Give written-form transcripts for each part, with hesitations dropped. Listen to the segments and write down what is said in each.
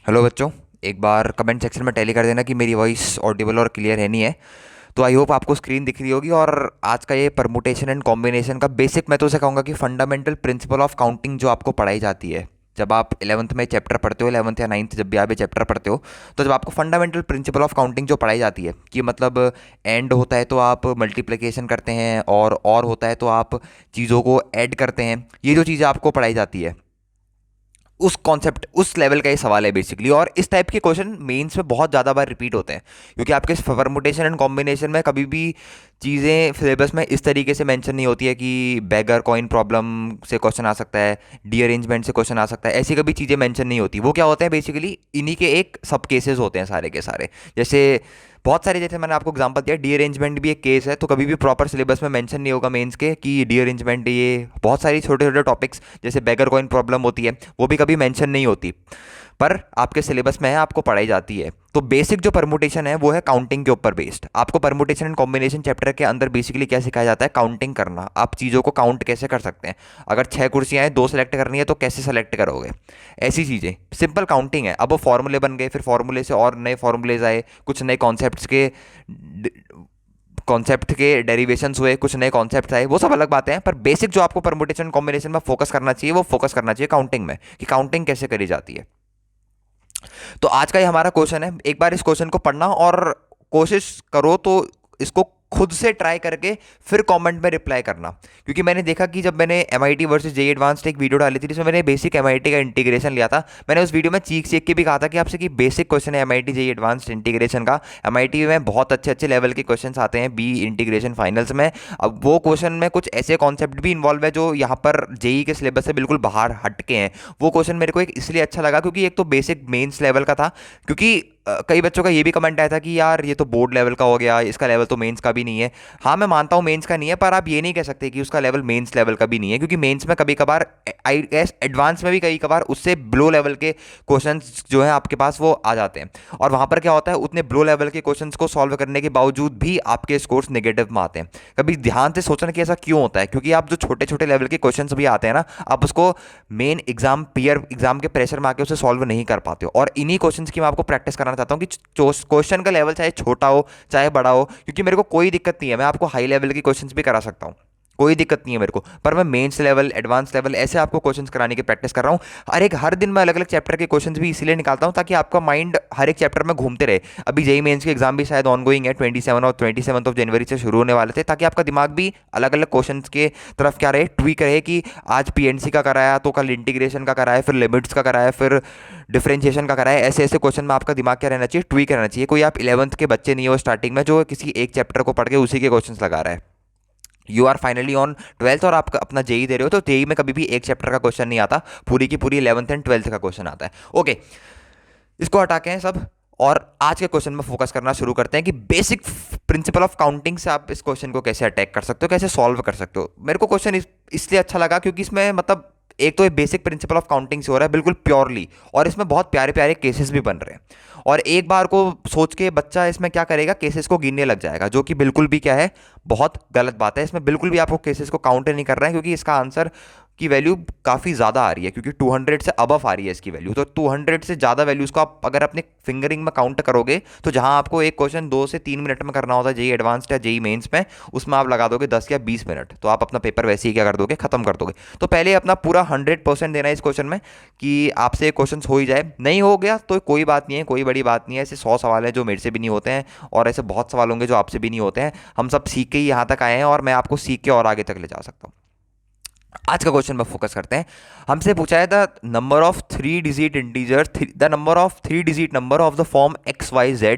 Hello बच्चों। एक बार comment section में टैली कर देना कि मेरी वॉइस ऑडिबल और क्लियर है नहीं है। तो आई होप आपको स्क्रीन दिख रही होगी। और आज का ये परमुटेशन एंड कॉम्बिनेशन का बेसिक, मैं तो उसे कहूँगा कि फंडामेंटल प्रिंसिपल ऑफ काउंटिंग जो आपको पढ़ाई जाती है जब आप 11th में चैप्टर पढ़ते हो, 11th या 9th जब भी आप ये चैप्टर पढ़ते हो, तो जब आपको फंडामेंटल प्रिंसिपल ऑफ काउंटिंग जो पढ़ाई जाती है कि मतलब एंड होता है तो आप मल्टीप्लिकेशन करते हैं और होता है तो आप चीज़ों को ऐड करते हैं, ये जो चीज़ें आपको पढ़ाई जाती है उस कॉन्सेप्ट उस लेवल का ये सवाल है बेसिकली। और इस टाइप के क्वेश्चन मेंस में बहुत ज़्यादा बार रिपीट होते हैं क्योंकि आपके परमुटेशन एंड कॉम्बिनेशन में कभी भी चीज़ें सिलेबस में इस तरीके से मेंशन नहीं होती है कि बैगर कॉइन प्रॉब्लम से क्वेश्चन आ सकता है, डी से क्वेश्चन आ सकता है, ऐसी कभी चीज़ें मेंशन नहीं होती। वो क्या होते हैं बेसिकली, इन्हीं के एक सब केसेस होते हैं सारे के सारे। जैसे बहुत सारे, जैसे मैंने आपको एग्जांपल दिया, डी भी एक केस है, तो कभी भी प्रॉपर सिलेबस में मेंशन नहीं होगा मेंस के कि डी ये बहुत सारी छोटे छोटे टॉपिक्स जैसे बैगर कॉइन प्रॉब्लम होती है वो भी कभी मेंशन नहीं होती, पर आपके सिलेबस में है, आपको पढ़ाई जाती है। तो बेसिक जो परमुटेशन है वो है काउंटिंग के ऊपर बेस्ड। आपको परमुटेशन एंड कॉम्बिनेशन चैप्टर के अंदर बेसिकली क्या सिखाया जाता है, काउंटिंग करना। आप चीज़ों को काउंट कैसे कर सकते हैं, अगर 6 कुर्सियाँ हैं, 2 सेलेक्ट करनी है तो कैसे सेलेक्ट करोगे, ऐसी चीज़ें सिंपल काउंटिंग है। अब वो फॉर्मूले बन गए, फिर फॉर्मूले से और नए फॉर्मूलेज आए, कुछ नए कॉन्सेप्ट के डेरिवेशंस हुए, कुछ नए कॉन्सेप्ट आए, वो सब अलग बातें हैं। पर बेसिक जो आपको परमुटेशन कॉम्बिनेशन में फोकस करना चाहिए वो फोकस करना चाहिए काउंटिंग में, कि काउंटिंग कैसे करी जाती है। तो आज का ये हमारा क्वेश्चन है। एक बार इस क्वेश्चन को पढ़ना और कोशिश करो तो इसको खुद से ट्राई करके फिर कमेंट में रिप्लाई करना, क्योंकि मैंने देखा कि जब मैंने MIT वर्सेस जेई एडवांस्ड एक वीडियो डाली थी जिसमें मैंने बेसिक MIT का इंटीग्रेशन लिया था, मैंने उस वीडियो में चीख चीख के भी कहा था कि आपसे कि बेसिक क्वेश्चन है MIT जेई एडवांस्ड इंटीग्रेशन का। MIT में बहुत अच्छे अच्छे लेवल के क्वेश्चन आते हैं बी इंटीग्रेशन फाइनल्स में। अब वो क्वेश्चन में कुछ ऐसे कॉन्सेप्ट भी इन्वॉल्व है जो यहाँ पर जेई के सिलेबस से बिल्कुल बाहर हट के हैं। वो क्वेश्चन मेरे को एक इसलिए अच्छा लगा क्योंकि एक तो बेसिक मेंस लेवल का था, क्योंकि कई बच्चों का ये भी कमेंट आया था कि यार ये तो बोर्ड लेवल का हो गया, इसका लेवल तो मेंस का भी नहीं है। हाँ, मैं मानता हूँ मेंस का नहीं है, पर आप ये नहीं कह सकते कि उसका लेवल मेंस लेवल का भी नहीं है, क्योंकि मेंस में कभी कभार, आई गेस एडवांस में भी कई कभार उससे ब्लो लेवल के क्वेश्चंस जो है आपके पास वो आ जाते हैं। और वहाँ पर क्या होता है, उतने ब्लो लेवल के क्वेश्चंस को सॉल्व करने के बावजूद भी आपके स्कोर्स नेगेटिव में आते हैं। कभी ध्यान से सोचना कि ऐसा क्यों होता है, क्योंकि आप जो छोटे छोटे लेवल के क्वेश्चंस भी आते हैं ना, आप उसको मेन एग्जाम पीयर एग्जाम के प्रेशर में आके उसे सॉल्व नहीं कर पाते हो। और इन्हीं क्वेश्चंस की मैं आपको प्रैक्टिस कराना चाहता हूँ कि क्वेश्चन का लेवल चाहे छोटा हो चाहे बड़ा हो, क्योंकि मेरे को कोई दिक्कत नहीं है, मैं आपको हाई लेवल के क्वेश्चंस भी करा सकता हूँ, कोई दिक्कत नहीं है मेरे को, पर मैं मेंस लेवल एडवांस लेवल ऐसे आपको क्वेश्चंस कराने की प्रैक्टिस कर रहा हूँ। हर दिन मैं अलग अलग चैप्टर के क्वेश्चंस भी इसीलिए निकालता हूँ ताकि आपका माइंड हर एक चैप्टर में घूमते रहे। अभी जेई मेंस के एग्जाम भी शायद ऑनगोइंग है, 27 ऑफ जनवरी से शुरू होने वाले थे, ताकि आपका दिमाग भी अलग अलग क्वेश्चन के तरफ क्या रहे, ट्वीक रहे, कि आज PNC का कराया तो कल इंटीग्रेशन का कराया, फिर लिमिट्स का कराया, फिर डिफरेंशिएशन का कराया। ऐसे ऐसे क्वेश्चन में आपका दिमाग क्या रहना चाहिए, ट्वीक रहना चाहिए। कोई आप 11th के बच्चे नहीं हो स्टार्टिंग में जो किसी एक चैप्टर को पढ़ के उसी के क्वेश्चन लगा रहा है। You are finally on 12th और आप अपना जेई दे रहे हो, तो जेई में कभी भी एक चैप्टर का क्वेश्चन नहीं आता, पूरी की पूरी 11th एंड 12th का क्वेश्चन आता है। ओके, इसको हटा के हैं सब और आज के क्वेश्चन में फोकस करना शुरू करते हैं कि बेसिक प्रिंसिपल ऑफ काउंटिंग से आप इस क्वेश्चन को कैसे अटैक कर सकते हो, कैसे सॉल्व कर सकते हो। मेरे को क्वेश्चन इसलिए अच्छा लगा क्योंकि इसमें मतलब एक तो ये बेसिक प्रिंसिपल ऑफ काउंटिंग से हो रहा है बिल्कुल प्योरली, और इसमें बहुत प्यारे प्यारे केसेस भी बन रहे हैं। और एक बार को सोच के बच्चा इसमें क्या करेगा, केसेस को गिनने लग जाएगा, जो कि बिल्कुल भी क्या है, बहुत गलत बात है। इसमें बिल्कुल भी आपको केसेस को काउंट नहीं कर रहा है, क्योंकि इसका आंसर की वैल्यू काफ़ी ज़्यादा आ रही है, क्योंकि 200 से अबव आ रही है इसकी वैल्यू। तो 200 से ज़्यादा वैल्यूज़ को आप अगर अपने फिंगरिंग में काउंट करोगे तो जहां आपको एक क्वेश्चन 2 से 3 मिनट में करना होता है जेई एडवांस्ड या जेई मेंस में, उसमें आप लगा दोगे 10 या 20 मिनट, तो आप अपना पेपर वैसे ही क्या कर दोगे, खत्म कर दोगे। तो पहले अपना पूरा 100% देना है इस क्वेश्चन में कि आपसे क्वेश्चन हो ही जाए। नहीं हो गया तो कोई बात नहीं है, कोई बड़ी बात नहीं है। ऐसे 100 सवाल हैं जो मेरे से भी नहीं होते हैं, और ऐसे बहुत सवाल होंगे जो आपसे भी नहीं होते हैं। हम सब सीख के ही यहाँ तक आए हैं, और मैं आपको सीख के और आगे तक ले जा सकता हूँ। आज का क्वेश्चन में फोकस करते हैं। हमसे पूछा है the number of 3 digit integer, the number of 3 digit number of the form XYZ।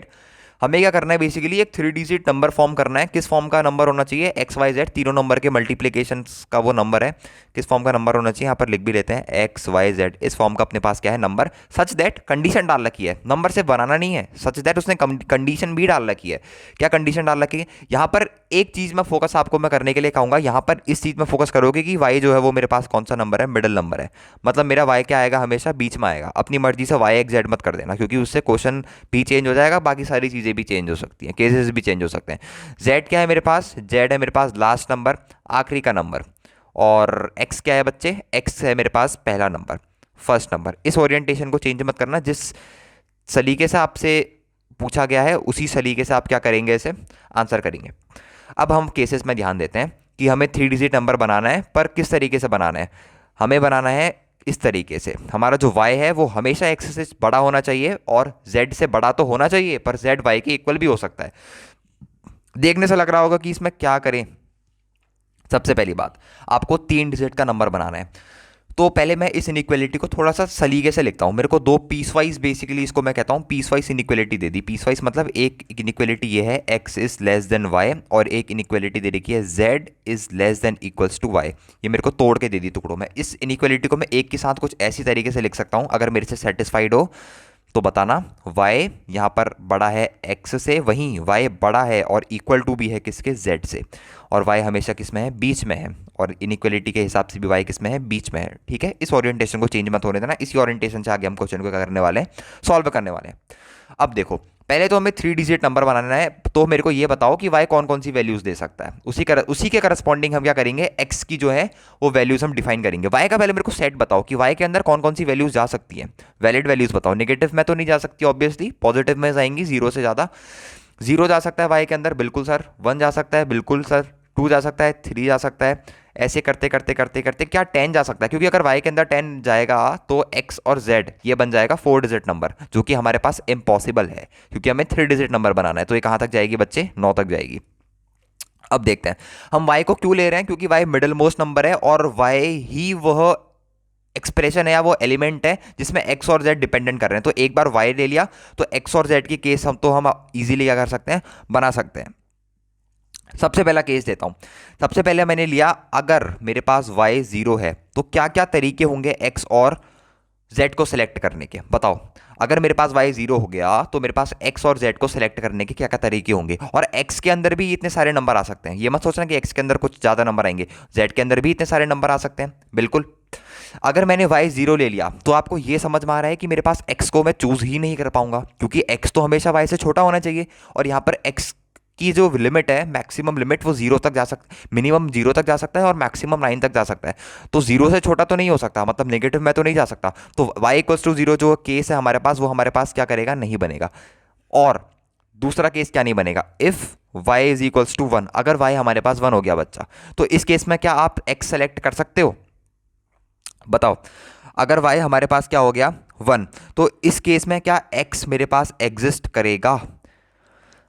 हमें क्या करना है, बेसिकली एक 3 डिजिट नंबर फॉर्म करना है। किस फॉर्म का नंबर होना चाहिए, XYZ, तीनों नंबर के मल्टीप्लीकेशन का वो नंबर है। किस फॉर्म का नंबर होना चाहिए, यहाँ पर लिख भी लेते हैं XYZ। इस फॉर्म का अपने पास क्या है, नंबर, सच दैट, कंडीशन डाल रखी है, नंबर से बनाना नहीं है, सच दैट उसने कंडीशन भी डाल रखी है। क्या कंडीशन डाल रखी है, यहाँ पर एक चीज में फोकस आपको मैं करने के लिए कहूंगा, यहाँ पर इस चीज में फोकस करोगे कि Y जो है वो मेरे पास कौन सा नंबर है, मिडिल नंबर है। मतलब मेरा Y क्या आएगा, हमेशा बीच में आएगा। अपनी मर्जी से YXZ मत कर देना, क्योंकि उससे क्वेश्चन भी चेंज हो जाएगा, बाकी सारी चीजें भी चेंज हो सकती हैं, केसेस भी चेंज हो सकते हैं। Z क्या है मेरे पास, Z है मेरे पास लास्ट नंबर, आखिरी का नंबर। और X क्या है बच्चे, X है मेरे पास पहला नंबर, फर्स्ट नंबर। इस ओरिएंटेशन को चेंज मत करना, जिस सलीके से आपसे पूछा गया है, उसी सलीके से आप क्या करेंगे, इसे आंसर करेंगे। अब हम केसेस में ध्यान देते हैं कि हमें 3 डिजिट नंबर बनाना है, पर किस तरीके से बनाना है। हमें बनाना है इस तरीके से, हमारा जो y है वो हमेशा x से बड़ा होना चाहिए और z से बड़ा तो होना चाहिए, पर z y के इक्वल भी हो सकता है। देखने से लग रहा होगा कि इसमें क्या करें। सबसे पहली बात, आपको 3 डिजिट का नंबर बनाना है। तो पहले मैं इस इनइक्वालिटी को थोड़ा सा सलीके से लिखता हूँ। मेरे को दो पीस वाइज, बेसिकली इसको मैं कहता हूँ पीस वाइज इनइक्वालिटी दे दी। पीस वाइज मतलब एक इनइक्वालिटी ये है x is less than y, और एक इनइक्वालिटी दे रखी है z is less than equals to y। ये मेरे को तोड़ के दे दी टुकड़ों में। इस इनइक्वालिटी को मैं एक के साथ कुछ ऐसी तरीके से लिख सकता हूँ, अगर मेरे से सेटिस्फाइड हो तो बताना। y यहाँ पर बड़ा है x से, वहीं y बड़ा है और इक्वल टू भी है किसके, z से, और y हमेशा किस में है, बीच में है, और इनइक्वालिटी के हिसाब से भी y किस में है, बीच में है। ठीक है, इस ओरिएंटेशन को चेंज मत होने देना। इसी ओरिएंटेशन से आगे हम क्वेश्चन को क्या करने वाले हैं, सॉल्व करने वाले हैं। अब देखो, पहले तो हमें 3 डिजिट नंबर बनाना है, तो मेरे को ये बताओ कि y कौन कौन सी वैल्यूज दे सकता है। उसी के करस्पॉन्डिंग हम क्या करेंगे, x की जो है वो वैल्यूज हम डिफाइन करेंगे। y का पहले मेरे को सेट बताओ कि y के अंदर कौन कौन सी वैल्यूज जा सकती है। वैलिड वैल्यूज बताओ। नेगेटिव में तो नहीं जा सकती ऑब्वियसली, पॉजिटिव में जाएंगी, 0 से ज़्यादा। 0 जा सकता है y के अंदर, बिल्कुल सर। 1 जा सकता है, बिल्कुल सर। 2 जा सकता है, 3 जा सकता है। ऐसे करते करते करते करते क्या 10 जा सकता है, क्योंकि अगर y के अंदर 10 जाएगा तो x और z ये बन जाएगा 4 डिजिट नंबर, जो कि हमारे पास इम्पॉसिबल है, क्योंकि हमें 3 डिजिट नंबर बनाना है। तो ये कहाँ तक जाएगी बच्चे, 9 तक जाएगी। अब देखते हैं हम y को क्यों ले रहे हैं, क्योंकि y मिडिल मोस्ट नंबर है, और y ही वह एक्सप्रेशन है या वो एलिमेंट है जिसमें x और z डिपेंडेंट कर रहे हैं। तो एक बार y ले लिया तो x और z की केस हम इजीली क्या कर सकते हैं, बना सकते हैं। सबसे पहला केस देता हूं। सबसे पहले मैंने लिया, अगर मेरे पास y 0 है तो क्या क्या तरीके होंगे x और z को सिलेक्ट करने के, बताओ। अगर मेरे पास y 0 हो गया तो मेरे पास x और z को सिलेक्ट करने के क्या क्या तरीके होंगे। और x के अंदर भी इतने सारे नंबर आ सकते हैं, ये मत सोचना कि x के अंदर कुछ ज़्यादा नंबर आएंगे, z के अंदर भी इतने सारे नंबर आ सकते हैं, बिल्कुल। अगर मैंने y 0 ले लिया तो आपको ये समझ में आ रहा है कि मेरे पास x को मैं चूज ही नहीं कर पाऊंगा, क्योंकि x तो हमेशा y से छोटा होना चाहिए, और यहाँ पर x की जो लिमिट है, मैक्सिमम लिमिट, वो 0 तक जा सकता है। मिनिमम 0 तक जा सकता है और मैक्सिमम 9 तक जा सकता है। तो 0 से छोटा तो नहीं हो सकता, मतलब नेगेटिव में तो नहीं जा सकता। तो y इक्वल्स टू 0 जो केस है हमारे पास, वो हमारे पास क्या करेगा, नहीं बनेगा। और दूसरा केस क्या नहीं बनेगा, if y is equals to 1, अगर y हमारे पास 1 हो गया बच्चा, तो इस केस में क्या आप x सेलेक्ट कर सकते हो, बताओ। अगर y हमारे पास क्या हो गया, 1, तो इस केस में क्या x मेरे पास एग्जिस्ट करेगा।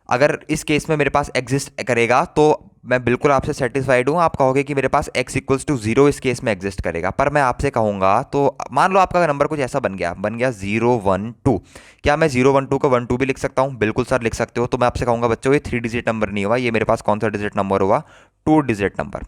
अगर इस केस में मेरे पास एग्जिस्ट करेगा तो मैं बिल्कुल आपसे सेटिस्फाइड हूँ। आप कहोगे कि मेरे पास x इक्वल्स टू 0 इस केस में एग्जिस्ट करेगा, पर मैं आपसे कहूँगा, तो मान लो आपका नंबर कुछ ऐसा बन गया 0 1 2। क्या मैं 0 1 2 को 1 2 भी लिख सकता हूँ, बिल्कुल सर लिख सकते हो। तो मैं आपसे कहूँगा बच्चों, ये 3 डिजिट नंबर नहीं हुआ, ये मेरे पास कौन सा डिजिट नंबर हुआ, 2 डिजिट नंबर।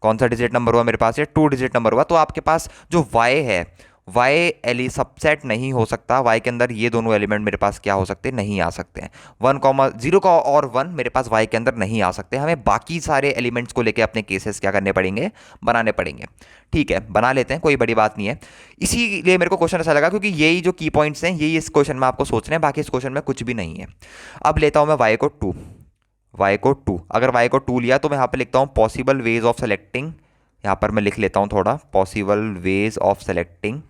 कौन सा डिजिट नंबर हुआ मेरे पास, ये 2 डिजिट नंबर हुआ। तो आपके पास जो y है, y एली सबसेट नहीं हो सकता, y के अंदर ये दोनों एलिमेंट मेरे पास क्या हो सकते, नहीं आ सकते हैं। 1 का और 1 मेरे पास y के अंदर नहीं आ सकते। हमें बाकी सारे एलिमेंट्स को लेके अपने केसेस क्या करने पड़ेंगे, बनाने पड़ेंगे। ठीक है, बना लेते हैं, कोई बड़ी बात नहीं है। इसीलिए मेरे को क्वेश्चन ऐसा लगा, क्योंकि यही जो की पॉइंट्स हैं यही इस क्वेश्चन में आपको सोचने हैं, बाकी इस क्वेश्चन में कुछ भी नहीं है। अब लेता हूं मैं y को 2। अगर y को 2 लिया तो मैं यहाँ पे लिखता हूँ पॉसिबल वेज ऑफ सेलेक्टिंग। यहाँ पर मैं लिख लेता हूँ थोड़ा, possible ways of selecting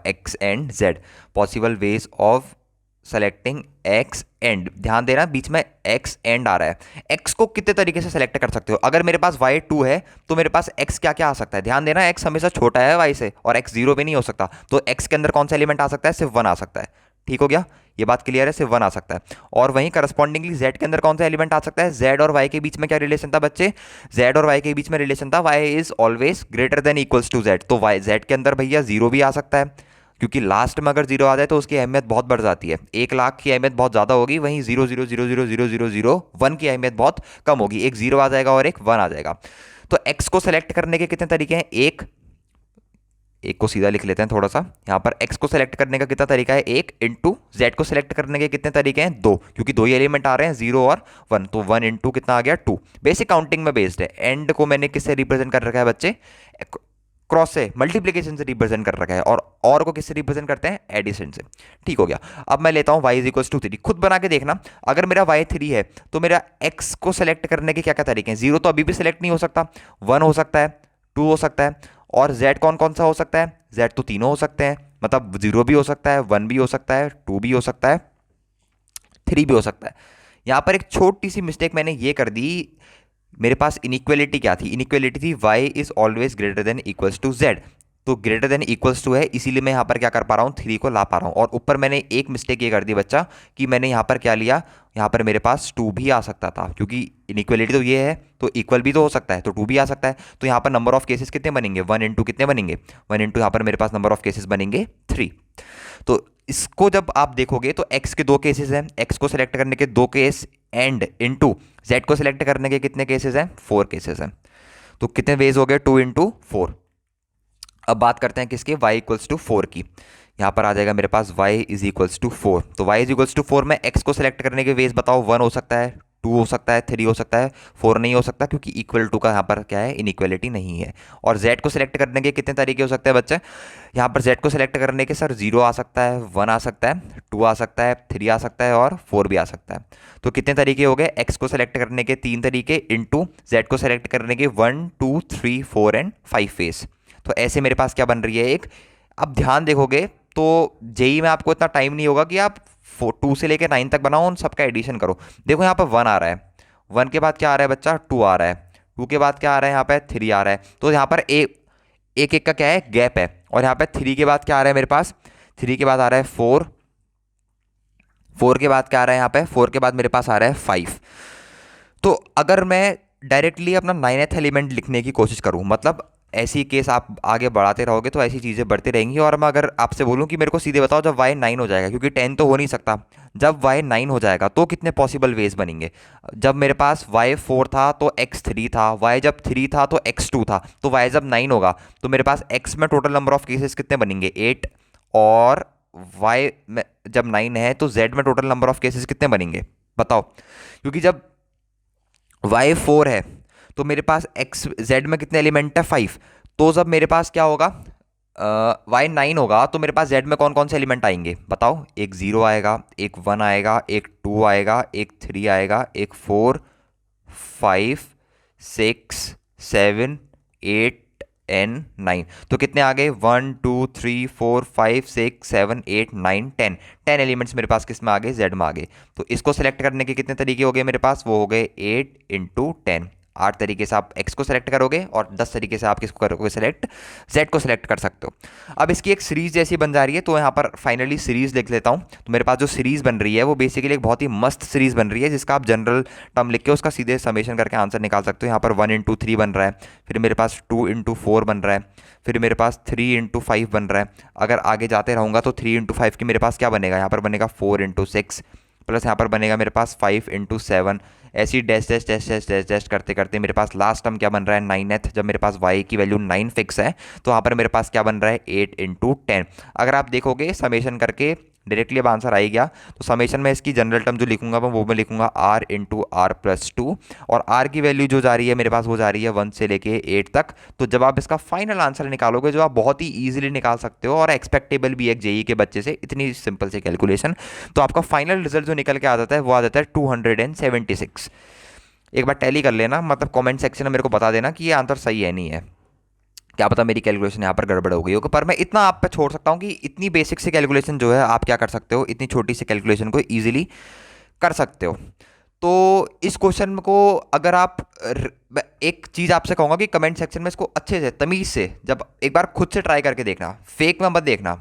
x and z। Possible ways of selecting x and, ध्यान देना बीच में x एंड आ रहा है। x को कितने तरीके से सेलेक्ट कर सकते हो। अगर मेरे पास y 2 है तो मेरे पास x क्या क्या आ सकता है, ध्यान देना, x हमेशा छोटा है y से, और x 0 पे नहीं हो सकता। तो x के अंदर कौन सा एलिमेंट आ सकता है, सिर्फ 1 आ सकता है। ठीक हो गया, ये बात क्लियर है, सिर्फ 1 आ सकता है। और वहीं करस्पॉन्डिंगली z के अंदर कौन सा एलिमेंट आ सकता है, z और y के बीच में क्या रिलेशन था बच्चे, z और y के बीच में रिलेशन था y is always greater than equals to z। तो y z के अंदर भैया 0 भी आ सकता है, क्योंकि लास्ट में अगर 0 आ जाए तो उसकी अहमियत बहुत बढ़ जाती है। 1 लाख की अहमियत बहुत ज़्यादा होगी, वहीं 0 0 0 0 0 0 0 1 की अहमियत बहुत कम होगी। एक 0 आ जाएगा और एक 1 आ जाएगा। तो x को सेलेक्ट करने के कितने तरीके हैं, एक को सीधा लिख लेते हैं थोड़ा सा। यहाँ पर x को सेलेक्ट करने का कितना तरीका है, 1 इंटू z को सेलेक्ट करने के कितने तरीके हैं, 2, क्योंकि 2 ही एलिमेंट आ रहे हैं, 0 और 1। तो 1 इंटू कितना आ गया, 2। बेसिक काउंटिंग में बेस्ड है। एंड को मैंने किससे रिप्रेजेंट कर रखा है बच्चे, क्रॉस से, मल्टीप्लीकेशन से रिप्रेजेंट कर रखा है, और को किससे रिप्रेजेंट करते हैं, एडिशन से। ठीक हो गया। अब मैं लेता हूं y इज इक्वल्स टू 3। खुद बना के देखना, अगर मेरा y 3 है तो मेरा x को सेलेक्ट करने के क्या क्या तरीके हैं। 0 तो अभी भी सेलेक्ट नहीं हो सकता, 1 हो सकता है, 2 हो सकता है, और z कौन कौन सा हो सकता है, z तो तीनों हो सकते हैं, मतलब 0 भी हो सकता है, 1 भी हो सकता है, 2 भी हो सकता है, 3 भी हो सकता है। यहाँ पर एक छोटी सी मिस्टेक मैंने ये कर दी, मेरे पास इनइक्वेलिटी क्या थी, इनइक्वेलिटी थी y is always greater than equals to z, तो ग्रेटर देन इक्वल्स टू है, इसीलिए मैं यहाँ पर क्या कर पा रहा हूँ, 3 को ला पा रहा हूँ। और ऊपर मैंने एक मिस्टेक ये कर दी बच्चा कि मैंने यहाँ पर क्या लिया, यहाँ पर मेरे पास 2 भी आ सकता था, क्योंकि इनइक्वेलिटी तो ये है तो इक्वल भी तो हो सकता है, तो 2 भी आ सकता है। तो यहाँ पर नंबर ऑफ केसेस कितने बनेंगे, 1 इंटू कितने बनेंगे, 1 इंटू यहाँ पर मेरे पास नंबर ऑफ केसेस बनेंगे 3। तो इसको जब आप देखोगे तो x के 2 केसेस हैं, x को सिलेक्ट करने के 2 केस एंड इनटू z को सिलेक्ट करने के कितने केसेस हैं, 4 केसेस हैं। तो कितने वेज हो गए, 2 इंटू 4। अब बात करते हैं किसके, y इक्वल्स टू 4 की। यहाँ पर आ जाएगा मेरे पास y इज इक्वल्स टू 4, तो y इज इक्वल्स टू 4 में x को सिलेक्ट करने के वेज बताओ, 1 हो सकता है, 2 हो सकता है, 3 हो सकता है, 4 नहीं हो सकता, क्योंकि इक्वल टू का यहाँ पर क्या है, इनइक्वलिटी नहीं है। और z को सिलेक्ट करने के कितने तरीके हो सकते हैं बच्चे, यहाँ पर z को सिलेक्ट करने के सर 0 आ सकता है, 1 आ सकता है, 2 आ सकता है, 3 आ सकता है और 4 भी आ सकता है। तो कितने तरीके हो गए, x को सिलेक्ट करने के 3 तरीके इंटू z को सिलेक्ट करने के 1 2 3 4 एंड 5 फेस। तो ऐसे मेरे पास क्या बन रही है एक। अब ध्यान देखोगे तो जेई में आपको इतना टाइम नहीं होगा कि आप 2 से लेकर 9 तक बनाओ, उन सबका एडिशन करो। देखो यहाँ पर 1 आ रहा है, 1 के बाद क्या आ रहा है बच्चा, 2 आ रहा है, 2 के बाद क्या आ रहा है, यहाँ पे 3 आ रहा है। तो यहाँ पर एक एक का क्या है, गैप है। और यहाँ पे 3 के बाद क्या आ रहा है मेरे पास, 3 के बाद आ रहा है 4, 4 के बाद क्या आ रहा है, यहाँ पे 4 के बाद मेरे पास आ रहा है 5। तो अगर मैं डायरेक्टली अपना 9th एलिमेंट लिखने की कोशिश करूँ, मतलब ऐसी केस आप आगे बढ़ाते रहोगे तो ऐसी चीज़ें बढ़ती रहेंगी। और मैं अगर आपसे बोलूँ कि मेरे को सीधे बताओ जब y 9 हो जाएगा, क्योंकि 10 तो हो नहीं सकता, जब y 9 हो जाएगा तो कितने पॉसिबल वेज बनेंगे। जब मेरे पास y 4 था तो x 3 था, y जब 3 था तो x 2 था, तो y जब 9 होगा तो मेरे पास x में टोटल नंबर ऑफ केसेस कितने बनेंगे, 8। और y में जब 9 है तो z में टोटल नंबर ऑफ केसेस कितने बनेंगे बताओ, क्योंकि जब y 4 है तो मेरे पास x z में कितने एलिमेंट है, 5। तो जब मेरे पास क्या होगा, y 9 होगा तो मेरे पास z में कौन कौन से एलिमेंट आएंगे बताओ, एक 0 आएगा, एक 1 आएगा, एक 2 आएगा, एक 3 आएगा, एक 4 5 6 7 8 एन 9। तो कितने आ गए, 1 2 3 4 5 6 7 8 9 10। 10 एलिमेंट्स मेरे पास किस में आ गए, जेड में आ गए। तो इसको सेलेक्ट करने के कितने तरीके हो गए मेरे पास, वो हो गए 8 इंटू 10। 8 तरीके से आप x को सेलेक्ट करोगे और 10 तरीके से आप किसको करोगे सेलेक्ट, z को सेलेक्ट कर सकते हो। अब इसकी एक सीरीज जैसी बन जा रही है, तो यहाँ पर फाइनली सीरीज लिख लेता हूँ। तो मेरे पास जो सीरीज बन रही है वो बेसिकली एक बहुत ही मस्त सीरीज बन रही है, जिसका आप जनरल टर्म लिख के उसका सीधे समेशन करके आंसर निकाल सकते हो। यहाँ पर 1 इंटू 3 बन रहा है, फिर मेरे पास 2 इंटू 4 बन रहा है, फिर मेरे पास 3 इंटू 5 बन रहा है। अगर आगे जाते रहूँगा तो 3 इंटू 5 की मेरे पास क्या बनेगा, यहाँ पर बनेगा 4 इंटू 6, प्लस यहाँ पर बनेगा मेरे पास 5 इंटू 7। ऐसी dash dash dash dash dash dash करते करते मेरे पास लास्ट टर्म क्या बन रहा है, 9th। जब मेरे पास y की वैल्यू 9 फिक्स है तो यहाँ पर मेरे पास क्या बन रहा है, 8 इंटू 10। अगर आप देखोगे समेशन करके डायरेक्टली अब आंसर आ ही गया। तो समेशन में इसकी जनरल टर्म जो लिखूंगा वो मैं लिखूंगा r इंटू आर प्लस 2, और r की वैल्यू जो जा रही है मेरे पास वो जा रही है 1 से लेके 8 तक। तो जब आप इसका फाइनल आंसर निकालोगे, जो आप बहुत ही ईजिली निकाल सकते हो और एक्सपेक्टेबल भी है जेई के बच्चे से, इतनी सिंपल से कैलकुलेशन, तो आपका फाइनल रिजल्ट जो निकल के आ जाता है वो आ जाता है 276। एक बार टैली कर लेना, मतलब कमेंट सेक्शन में मेरे को बता देना कि ये आंसर सही है नहीं है, क्या पता मेरी कैलकुलेशन यहाँ पर गड़बड़ हो गई हो। पर मैं इतना आप पे छोड़ सकता हूँ कि इतनी बेसिक से कैलकुलेशन जो है आप क्या कर सकते हो, इतनी छोटी सी कैलकुलेशन को ईजिली कर सकते हो। तो इस क्वेश्चन को अगर आप एक चीज़ आपसे कहूँगा कि कमेंट सेक्शन में इसको अच्छे से तमीज़ से जब एक बार खुद से ट्राई करके देखना, फेक में मत देखना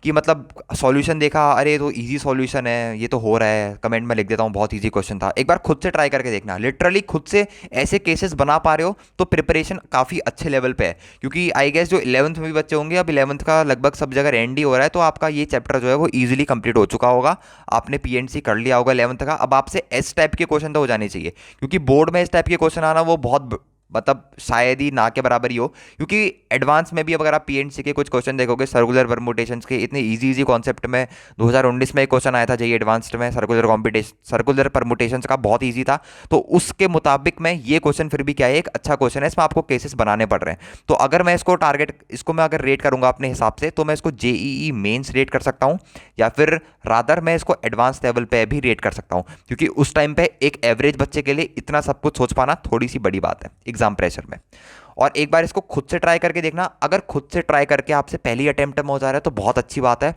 कि मतलब सॉल्यूशन देखा अरे तो इजी सॉल्यूशन है, ये तो हो रहा है, कमेंट में लिख देता हूँ बहुत इजी क्वेश्चन था। एक बार खुद से ट्राई करके देखना, लिटरली खुद से ऐसे केसेस बना पा रहे हो तो प्रिपरेशन काफ़ी अच्छे लेवल पे है। क्योंकि आई गेस जो 11th में भी बच्चे होंगे, अब 11th का लगभग सब जगह एंड ही हो रहा है, तो आपका ये चैप्टर जो है वो ईजिली कंप्लीट हो चुका होगा। आपने पीएनसी कर लिया होगा 11th का। अब आपसे इस टाइप के क्वेश्चन तो हो जाने चाहिए, क्योंकि बोर्ड में इस टाइप के क्वेश्चन आना वो बहुत मतलब शायद ही ना के बराबर ही हो। क्योंकि एडवांस में भी अगर आप पीएनसी के कुछ क्वेश्चन देखोगे सर्कुलर परमुटेशंस के, इतने इजी इजी कॉन्सेप्ट में 2019 में एक क्वेश्चन आया था जेई एडवांस्ड में सर्कुलर परमुटेशंस का, बहुत इजी था। तो उसके मुताबिक में ये क्वेश्चन फिर भी क्या है, एक अच्छा क्वेश्चन है, इसमें आपको केसेस बनाने पड़ रहे हैं। तो अगर मैं इसको इसको मैं अगर रेट करूंगा अपने हिसाब से, तो मैं इसको जेईई मेंस रेट कर सकता हूं, या फिर रादर मैं इसको एडवांस लेवल पे भी रेट कर सकता हूं। क्योंकि उस टाइम पे एक एवरेज बच्चे के लिए इतना सब कुछ सोच पाना थोड़ी सी बड़ी बात है एग्जाम प्रेशर में। और एक बार इसको खुद से ट्राई करके देखना। अगर खुद से ट्राई करके आपसे पहली अटेम्प्ट में हो जा रहा है तो बहुत अच्छी बात है।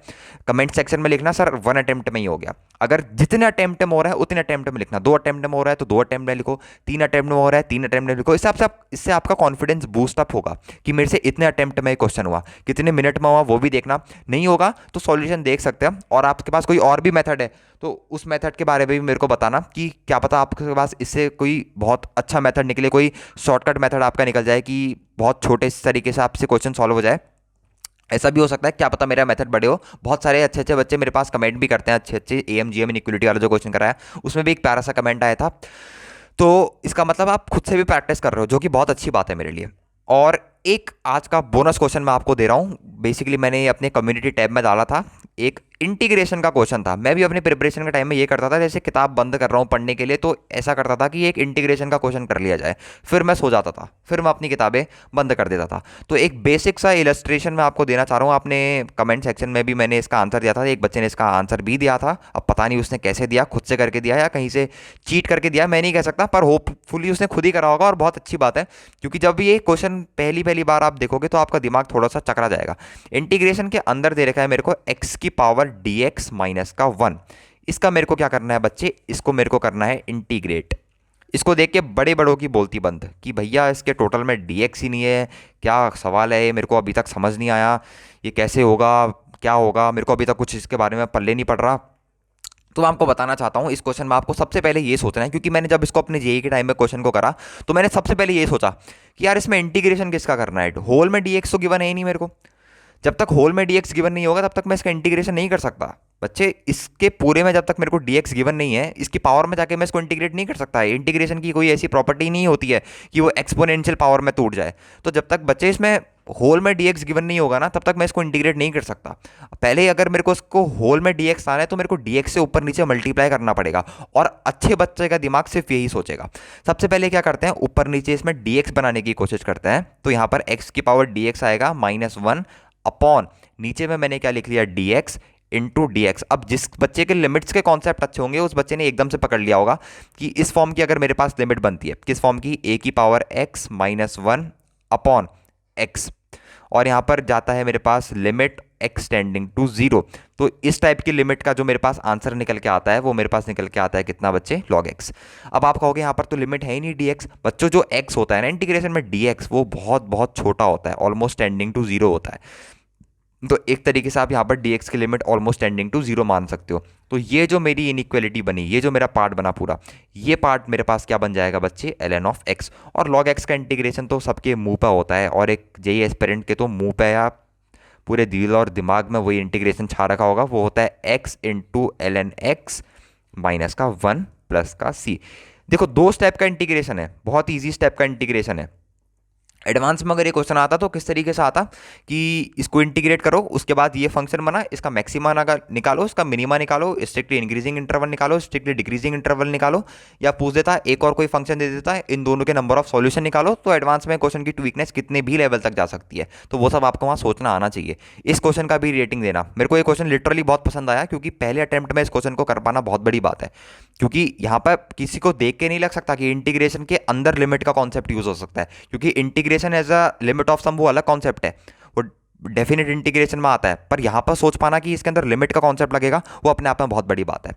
कमेंट सेक्शन में लिखना सर 1 अटेम्प्ट में ही हो गया। अगर जितने अटेम्प्ट में हो रहा है उतने अटेम्प्ट में लिखना। 2 अटेम्प्ट में हो रहा है तो 2 अटेम्प्ट में लिखो, 3 अटेम्प्ट में हो रहा है 3 अटेम्प्ट में लिखो। इससे आपका कॉन्फिडेंस बूस्ट अप होगा कि मेरे से इतने अटेम्प्ट में क्वेश्चन हुआ, कितने मिनट में हुआ वो भी देखना। नहीं होगा तो सॉल्यूशन देख सकते हैं। और आपके पास कोई और भी मेथड है तो उस मेथड के बारे में भी मेरे को बताना कि क्या पता आपके पास इससे कोई बहुत अच्छा मेथड निकले, कोई शॉर्टकट मेथड आपका निकल जाए कि बहुत छोटे तरीके से आपसे क्वेश्चन सॉल्व हो जाए। ऐसा भी हो सकता है, क्या पता मेरा मेथड बड़े हो। बहुत सारे अच्छे अच्छे बच्चे मेरे पास कमेंट भी करते हैं, अच्छे अच्छे AMGM इनइक्वलिटी वाला जो क्वेश्चन कराया उसमें भी एक प्यारा सा कमेंट आया था। तो इसका मतलब आप खुद से भी प्रैक्टिस कर रहे हो, जो कि बहुत अच्छी बात है मेरे लिए। और एक आज का बोनस क्वेश्चन मैं आपको दे रहा हूँ। बेसिकली मैंने ये अपने कम्युनिटी टैब में डाला था, एक इंटीग्रेशन का क्वेश्चन था। मैं भी अपने प्रिपरेशन के टाइम में ये करता था, जैसे किताब बंद कर रहा हूँ पढ़ने के लिए तो ऐसा करता था कि एक इंटीग्रेशन का क्वेश्चन कर लिया जाए, फिर मैं सो जाता था, फिर मैं अपनी किताबें बंद कर देता था। तो एक बेसिक सा इलस्ट्रेशन मैं आपको देना चाह रहा हूँ। आपने कमेंट सेक्शन में भी मैंने इसका आंसर दिया था, एक बच्चे ने इसका आंसर भी दिया था। अब पता नहीं उसने कैसे दिया, खुद से करके दिया या कहीं से चीट करके दिया, मैं नहीं कह सकता, पर होपफुली उसने खुद ही करा होगा और बहुत अच्छी बात है। क्योंकि जब ये क्वेश्चन पहली पहली बार आप देखोगे तो आपका दिमाग थोड़ा सा चकरा जाएगा। इंटीग्रेशन के अंदर दे रखा है मेरे को x की पावर dx माइनस का 1। इसका मेरे को क्या करना है बच्चे, इसको मेरे को करना है इंटीग्रेट। इसको देख के बड़े बड़ों की बोलती बंद कि भैया इसके टोटल में dx ही नहीं है, क्या सवाल है ये, मेरे को अभी तक समझ नहीं आया, ये कैसे होगा, क्या होगा, मेरे को अभी तक कुछ इसके बारे में पल्ले नहीं पड़ रहा। तो मैं आपको बताना चाहता हूँ इस क्वेश्चन में आपको सबसे पहले ये सोचना है, क्योंकि मैंने जब इसको अपने जेई के टाइम में क्वेश्चन को करा तो मैंने सबसे पहले ये सोचा कि यार इसमें इंटीग्रेशन किसका करना है, होल में dx तो गिवन है ही नहीं मेरे को। जब तक होल में dx गिवन नहीं होगा तब तक मैं इसका इंटीग्रेशन नहीं कर सकता बच्चे। इसके पूरे में जब तक मेरे को dx गिवन नहीं है, इसकी पावर में जाके मैं इसको इंटीग्रेट नहीं कर सकता। इंटीग्रेशन की कोई ऐसी प्रॉपर्टी नहीं होती है कि वो एक्सपोनेंशियल पावर में टूट जाए। तो जब तक बच्चे इसमें होल में dx गिवन नहीं होगा ना तब तक मैं इसको इंटीग्रेट नहीं कर सकता। पहले अगर मेरे को इसको होल में dx आना है तो मेरे को dx से ऊपर नीचे मल्टीप्लाई करना पड़ेगा, और अच्छे बच्चे का दिमाग सिर्फ यही सोचेगा। सबसे पहले क्या करते हैं, ऊपर नीचे इसमें dx बनाने की कोशिश करते हैं। तो यहाँ पर x की पावर dx आएगा -1 अपॉन, नीचे में मैंने क्या लिख लिया, dx इंटू dx। अब जिस बच्चे के लिमिट्स के कॉन्सेप्ट अच्छे होंगे उस बच्चे ने एकदम से पकड़ लिया होगा कि इस फॉर्म की अगर मेरे पास लिमिट बनती है, किस फॉर्म की, a की पावर x -1 अपॉन x, और यहाँ पर जाता है मेरे पास लिमिट x टेंडिंग टू 0। तो इस टाइप की लिमिट का जो मेरे पास आंसर निकल के आता है वो मेरे पास निकल के आता है कितना बच्चे, log x। अब आप कहोगे यहाँ पर तो लिमिट है ही नहीं dx। बच्चों जो x होता है ना इंटीग्रेशन में dx वो बहुत बहुत छोटा होता है, ऑलमोस्ट टेंडिंग टू 0 होता है। तो एक तरीके से आप यहाँ पर dx की लिमिट ऑलमोस्ट टेंडिंग टू 0 मान सकते हो। तो ये जो मेरी इनइक्वालिटी बनी, ये जो मेरा पार्ट बना पूरा, ये पार्ट मेरे पास क्या बन जाएगा बच्चे, ln ऑफ x। और log x का इंटीग्रेशन तो सबके मुंह पे होता है, और एक जेई एस्पिरेंट के तो मुंह पे या पूरे दिल और दिमाग में वही इंटीग्रेशन छा रखा होगा, वो होता है x into ln x minus का 1 प्लस का c। देखो 2 स्टेप का इंटीग्रेशन है, बहुत ईजी स्टेप का इंटीग्रेशन है। एडवांस में अगर ये क्वेश्चन आता तो किस तरीके से आता कि इसको इंटीग्रेट करो, उसके बाद ये फंक्शन बना, इसका मैक्सिमा निकालो, इसका मिनिमा निकालो, स्ट्रिक्टली इंक्रीजिंग इंटरवल निकालो, स्ट्रिक्टली डिक्रीजिंग इंटरवल निकालो, या पूछ देता एक और कोई फंक्शन दे देता है, इन दोनों के नंबर ऑफ सॉल्यूशन निकालो। तो एडवांस में क्वेश्चन की ट्वीकनेस कितने भी लेवल तक जा सकती है, तो वो सब आपको वहाँ सोचना आना चाहिए। इस क्वेश्चन का भी रेटिंग देना। मेरे को ये क्वेश्चन लिटरली बहुत पसंद आया, क्योंकि पहले अटेम्प्ट में इस क्वेश्चन को कर पाना बहुत बड़ी बात है। क्योंकि यहाँ पर किसी को देख के नहीं लग सकता कि इंटीग्रेशन के अंदर लिमिट का कॉन्सेप्ट यूज हो सकता है, क्योंकि integration as a limit of some वो अलग कॉन्सेप्ट है, वो डेफिनेट इंटीग्रेशन में आता है। पर यहां पर सोच पाना कि इसके अंदर लिमिट का कॉन्सेप्ट लगेगा, वो अपने आप में बहुत बड़ी बात है।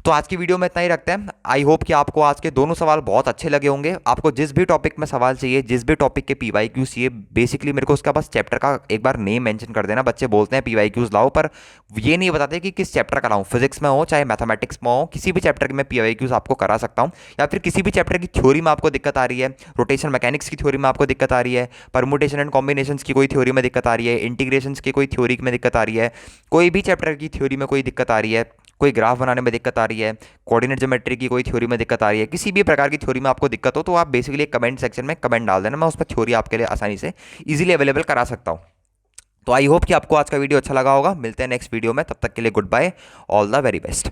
तो आज की वीडियो में इतना ही रखते हैं। आई होप कि आपको आज के दोनों सवाल बहुत अच्छे लगे होंगे। आपको जिस भी टॉपिक में सवाल चाहिए, जिस भी टॉपिक के PYQs चाहिए, बेसिकली मेरे को उसका बस चैप्टर का एक बार नेम मेंशन कर देना। बच्चे बोलते हैं PYQs लाओ, पर ये नहीं बताते कि किस चैप्टर का लाऊं। फिजिक्स में हो चाहे मैथमेटिक्स में हो, किसी भी चैप्टर में PYQs आपको करा सकता हूं। या फिर किसी भी चैप्टर की थ्योरी में आपको दिक्कत आ रही है, रोटेशन मैकेनिक्स की थ्योरी में आपको दिक्कत आ रही है, परमुटेशन एंड कॉम्बिनेशन की कोई थ्योरी में दिक्कत आ रही है, इंटीग्रेशन की कोई थ्योरी में दिक्कत आ रही है, कोई भी चैप्टर की थ्योरी में कोई दिक्कत आ रही है, कोई ग्राफ बनाने में दिक्कत आ रही है, कोऑर्डिनेट ज्योमेट्री की कोई थ्योरी में दिक्कत आ रही है, किसी भी प्रकार की थ्योरी में आपको दिक्कत हो तो आप बेसिकली कमेंट सेक्शन में कमेंट डाल देना, मैं उस पर थ्योरी आपके लिए आसानी से इजीली अवेलेबल करा सकता हूं। तो आई होप कि आपको आज का वीडियो अच्छा लगा होगा। मिलते हैं नेक्स्ट वीडियो में, तब तक के लिए goodbye, all the very best.